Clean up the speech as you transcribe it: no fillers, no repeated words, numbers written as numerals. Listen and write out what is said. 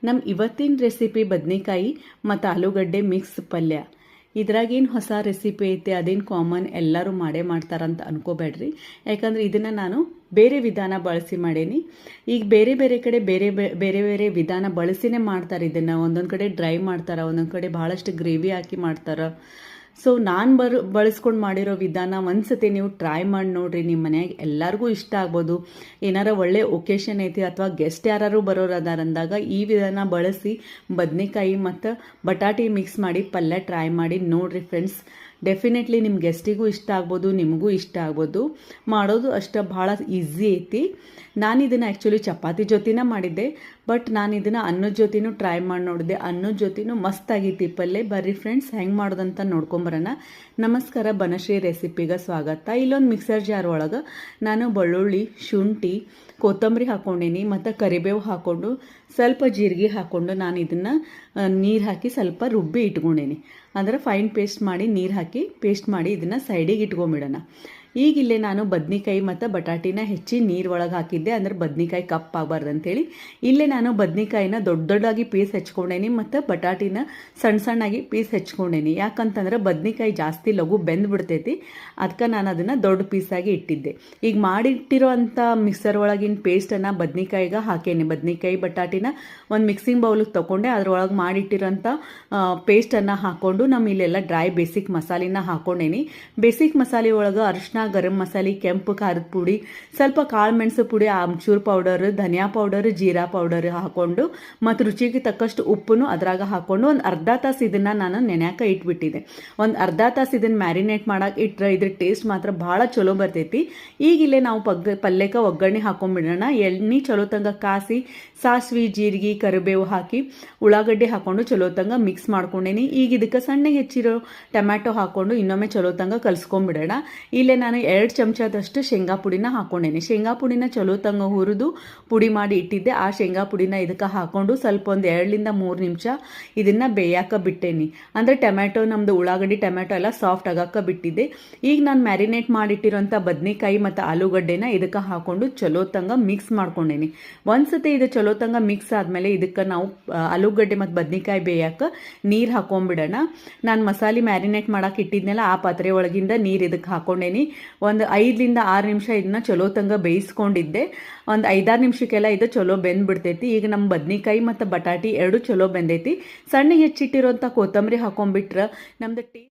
ನಮ್ಮ ಇವತ್ತಿನ ರೆಸಿಪಿ ಬದ್ನೆಕಾಯಿ ಮತ್ತು ಆಲೂಗಡ್ಡೆ ಮಿಕ್ಸ್ ಪಲ್ಯ. ಇದ್ರಾಗೇನು ಹೊಸ ರೆಸಿಪಿ ಐತೆ, ಅದೇನು ಕಾಮನ್ ಎಲ್ಲರೂ ಮಾಡೇ ಮಾಡ್ತಾರಂತ ಅನ್ಕೋಬೇಡ್ರಿ. ಯಾಕಂದ್ರೆ ಇದನ್ನು ನಾನು ಬೇರೆ ವಿಧಾನ ಬಳಸಿ ಮಾಡೇನಿ. ಈಗ ಬೇರೆ ಬೇರೆ ಕಡೆ ಬೇರೆ ಬೇರೆ ಬೇರೆ ವಿಧಾನ ಬಳಸಿನೇ ಮಾಡ್ತಾರೆ ಇದನ್ನು. ಒಂದೊಂದು ಕಡೆ ಡ್ರೈ ಮಾಡ್ತಾರೆ, ಒಂದೊಂದು ಕಡೆ ಭಾಳಷ್ಟು ಗ್ರೇವಿ ಹಾಕಿ ಮಾಡ್ತಾರೆ. ಸೊ ನಾನು ಬಳಸ್ಕೊಂಡು ಮಾಡಿರೋ ವಿಧಾನ ಒಂದ್ಸತಿ ನೀವು ಟ್ರೈ ಮಾಡಿ ನೋಡ್ರಿ. ನಿಮ್ಮ ಮನ್ಯಾಗ ಎಲ್ಲರಿಗೂ ಇಷ್ಟ ಆಗ್ಬೋದು. ಏನಾರ ಒಳ್ಳೆ ಒಕೇಶನ್ ಐತಿ ಅಥವಾ ಗೆಸ್ಟ್ ಯಾರು ಬರೋರು ಅದಾರ ಅಂದಾಗ ಈ ವಿಧಾನ ಬಳಸಿ ಬದನೆಕಾಯಿ ಮತ್ತು ಬಟಾಟಿ ಮಿಕ್ಸ್ ಮಾಡಿ ಪಲ್ಯ ಟ್ರೈ ಮಾಡಿ ನೋಡ್ರಿ ಫ್ರೆಂಡ್ಸ್. ಡೆಫಿನೆಟ್ಲಿ ನಿಮ್ಮ ಗೆಸ್ಟಿಗೂ ಇಷ್ಟ ಆಗ್ಬೋದು, ನಿಮಗೂ ಇಷ್ಟ ಆಗ್ಬೋದು. ಮಾಡೋದು ಅಷ್ಟು ಭಾಳ ಈಸಿ ಐತಿ. ನಾನು ಇದನ್ನು ಆ್ಯಕ್ಚುಲಿ ಚಪಾತಿ ಜೊತೆನ ಮಾಡಿದ್ದೆ, ಬಟ್ ನಾನು ಇದನ್ನು ಅನ್ನದ ಜೊತೆನೂ ಟ್ರೈ ಮಾಡಿ ನೋಡಿದೆ. ಅನ್ನದ ಜೊತೆನೂ ಮಸ್ತಾಗೈತಿ ಪಲ್ಯ. ಬರ್ರಿ ಫ್ರೆಂಡ್ಸ್, ಹೆಂಗೆ ಮಾಡೋದಂತ ನೋಡ್ಕೊಂಬರೋಣ. ನಮಸ್ಕಾರ, ಬನಶ್ರೀ ರೆಸಿಪಿಗೆ ಸ್ವಾಗತ. ಇಲ್ಲೊಂದು ಮಿಕ್ಸರ್ ಜಾರ್ ಒಳಗೆ ನಾನು ಬೆಳ್ಳುಳ್ಳಿ, ಶುಂಠಿ, ಕೊತ್ತಂಬರಿ ಹಾಕ್ಕೊಂಡೀನಿ ಮತ್ತು ಕರಿಬೇವು ಹಾಕ್ಕೊಂಡು ಸ್ವಲ್ಪ ಜೀರಿಗೆ ಹಾಕ್ಕೊಂಡು ನಾನು ಇದನ್ನು ನೀರು ಹಾಕಿ ಸ್ವಲ್ಪ ರುಬ್ಬಿ ಇಟ್ಕೊಂಡೀನಿ. ಅಂದರೆ ಫೈನ್ ಪೇಸ್ಟ್ ಮಾಡಿ ನೀರು ಹಾಕಿ ಪೇಸ್ಟ್ ಮಾಡಿ ಇದನ್ನು ಸೈಡಿಗೆ ಇಟ್ಕೊಂಬಿಡೋಣ. ಈಗಿಲ್ಲೇ ನಾನು ಬದ್ನಿಕಾಯಿ ಮತ್ತು ಬಟಾಟಿನ ಹೆಚ್ಚಿ ನೀರು ಒಳಗೆ ಹಾಕಿದ್ದೆ, ಅಂದ್ರೆ ಬದ್ನಿಕಾಯಿ ಕಪ್ಪಾಗಬಾರ್ದು ಅಂತೇಳಿ. ಇಲ್ಲೇ ನಾನು ಬದ್ನಿಕಾಯಿನ ದೊಡ್ಡದಾಗಿ ಪೀಸ್ ಹೆಚ್ಕೊಂಡೇನಿ ಮತ್ತು ಬಟಾಟಿನ ಸಣ್ಣ ಸಣ್ಣಾಗಿ ಪೀಸ್ ಹೆಚ್ಕೊಂಡೇನಿ. ಯಾಕಂತಂದ್ರೆ ಬದ್ನಿಕಾಯಿ ಜಾಸ್ತಿ ಲಘು ಬೆಂದು ಬಿಡ್ತೈತಿ, ಅದಕ್ಕೆ ನಾನು ಅದನ್ನು ದೊಡ್ಡ ಪೀಸಾಗಿ ಇಟ್ಟಿದ್ದೆ. ಈಗ ಮಾಡಿಟ್ಟಿರೋ ಅಂಥ ಮಿಕ್ಸರ್ ಒಳಗಿನ ಪೇಸ್ಟನ್ನು ಬದ್ನಿಕಾಯಿಗೆ ಹಾಕೇನಿ. ಬದ್ನಿಕಾಯಿ ಬಟಾಟಿನ ಒಂದು ಮಿಕ್ಸಿಂಗ್ ಬೌಲಿಗೆ ತೊಗೊಂಡೆ, ಅದ್ರೊಳಗೆ ಮಾಡಿಟ್ಟಿರೋಂಥ ಪೇಸ್ಟನ್ನು ಹಾಕ್ಕೊಂಡು ನಮ್ಮ ಇಲ್ಲೆಲ್ಲ ಡ್ರೈ ಬೇಸಿಕ್ ಮಸಾಲಿನ ಹಾಕ್ಕೊಂಡೇನಿ. ಬೇಸಿಕ್ ಮಸಾಲೆ ಒಳಗೆ ಅರಿಶಿನ, ಗರಂ ಮಸಾಲೆ, ಕೆಂಪು ಖಾರದ ಪುಡಿ, ಸ್ವಲ್ಪ ಕಾಳು ಮೆಣಸು ಪುಡಿ, ಆಮ್ಚೂರ್ ಪೌಡರ್, ಧನಿಯಾ ಪೌಡರ್, ಜೀರಾ ಪೌಡರ್ ಹಾಕ್ಕೊಂಡು ಮತ್ತು ರುಚಿಗೆ ತಕ್ಕಷ್ಟು ಉಪ್ಪನ್ನು ಅದ್ರಾಗ ಹಾಕ್ಕೊಂಡು ಒಂದು ಅರ್ಧ ತಾಸು ಇದನ್ನು ನಾನು ನೆನೆಯಾಕ ಇಟ್ಬಿಟ್ಟಿದ್ದೆ. ಒಂದು ಅರ್ಧ ತಾಸು ಇದನ್ನು ಮ್ಯಾರಿನೇಟ್ ಮಾಡಕ್ಕೆ ಇಟ್ಟರೆ ಇದ್ರ ಟೇಸ್ಟ್ ಮಾತ್ರ ಭಾಳ ಚಲೋ ಬರ್ತೈತಿ. ಈಗಿಲ್ಲೇ ನಾವು ಪಲ್ಯಕ್ಕೆ ಒಗ್ಗರಣೆ ಹಾಕೊಂಡ್ಬಿಡೋಣ. ಎಣ್ಣೆ ಚಲೋ ತಂಗ ಕಾಸಿ ಸಾಸಿವೆ, ಜೀರಿಗೆ, ಕರಿಬೇವು ಹಾಕಿ ಉಳ್ಳಾಗಡ್ಡಿ ಹಾಕ್ಕೊಂಡು ಚಲೋ ತಂಗ ಮಿಕ್ಸ್ ಮಾಡ್ಕೊಂಡೇನಿ. ಈಗ ಇದಕ್ಕೆ ಸಣ್ಣಗೆ ಹೆಚ್ಚಿರೋ ಟೊಮ್ಯಾಟೊ ಹಾಕ್ಕೊಂಡು ಇನ್ನೊಮ್ಮೆ ಚಲೋ ತಂಗ ಕಲ್ಸ್ಕೊಂಡ್ಬಿಡೋಣ. ಇಲ್ಲೇ ನಾನು 2 ಚಮಚದಷ್ಟು ಶೇಂಗಾ ಪುಡಿನ ಹಾಕ್ಕೊಂಡೇನಿ. ಶೇಂಗಾ ಪುಡಿನ ಚಲೋ ತಂಗ ಹುರಿದು ಪುಡಿ ಮಾಡಿ ಇಟ್ಟಿದ್ದೆ. ಆ ಶೇಂಗಾ ಪುಡಿನ ಇದಕ್ಕೆ ಹಾಕ್ಕೊಂಡು ಸ್ವಲ್ಪ ಒಂದು 2ರಿಂದ 3 ನಿಮಿಷ ಇದನ್ನು ಬೇಯಕ್ಕೆ ಬಿಟ್ಟೇನಿ. ಅಂದರೆ ಟೊಮ್ಯಾಟೊ, ನಮ್ಮದು ಉಳ್ಳಾಗಡ್ಡಿ ಟೊಮ್ಯಾಟೊ ಎಲ್ಲ ಸಾಫ್ಟ್ ಆಗಕ್ಕೆ ಬಿಟ್ಟಿದ್ದೆ. ಈಗ ನಾನು ಮ್ಯಾರಿನೇಟ್ ಮಾಡಿಟ್ಟಿರೋಂಥ ಬದನೆಕಾಯಿ ಮತ್ತು ಆಲೂಗಡ್ಡೆನ ಇದಕ್ಕೆ ಹಾಕ್ಕೊಂಡು ಚಲೋ ತಂಗ ಮಿಕ್ಸ್ ಮಾಡ್ಕೊಂಡೇನಿ. ಒಂದ್ಸತಿ ಇದು ಚಲೋ ತಂಗ ಮಿಕ್ಸ್ ಆದಮೇಲೆ ಇದಕ್ಕೆ ನಾವು ಆಲೂಗಡ್ಡೆ ಮತ್ತು ಬದನೆಕಾಯಿ ಬೇಯಕ್ಕೆ ನೀರು ಹಾಕೊಂಡ್ಬಿಡೋಣ. ನಾನು ಮಸಾಲೆ ಮ್ಯಾರಿನೇಟ್ ಮಾಡಕ್ಕೆ ಇಟ್ಟಿದ್ನೆಲ್ಲ ಆ ಪಾತ್ರೆ ಒಳಗಿಂದ ನೀರು ಇದಕ್ಕೆ ಹಾಕ್ಕೊಂಡೇನಿ. ಒಂದು 5ರಿಂದ 6 ನಿಮಿಷ ಇದನ್ನ ಚಲೋ ತಂಗ ಬೇಯಿಸ್ಕೊಂಡಿದ್ದೆ. ಒಂದು 5-6 ನಿಮಿಷಕ್ಕೆಲ್ಲ ಇದು ಚಲೋ ಬೆಂದ್ಬಿಡ್ತೈತಿ. ಈಗ ನಮ್ಮ ಬದನೆಕಾಯಿ ಮತ್ತು ಬಟಾಟಿ ಎರಡು ಚಲೋ ಬೆಂದೈತಿ. ಸಣ್ಣಗೆ ಹೆಚ್ಚಿಟ್ಟಿರೋಂಥ ಕೊತ್ತಂಬರಿ ಹಾಕೊಂಡ್ಬಿಟ್ರೆ ನಮ್ದು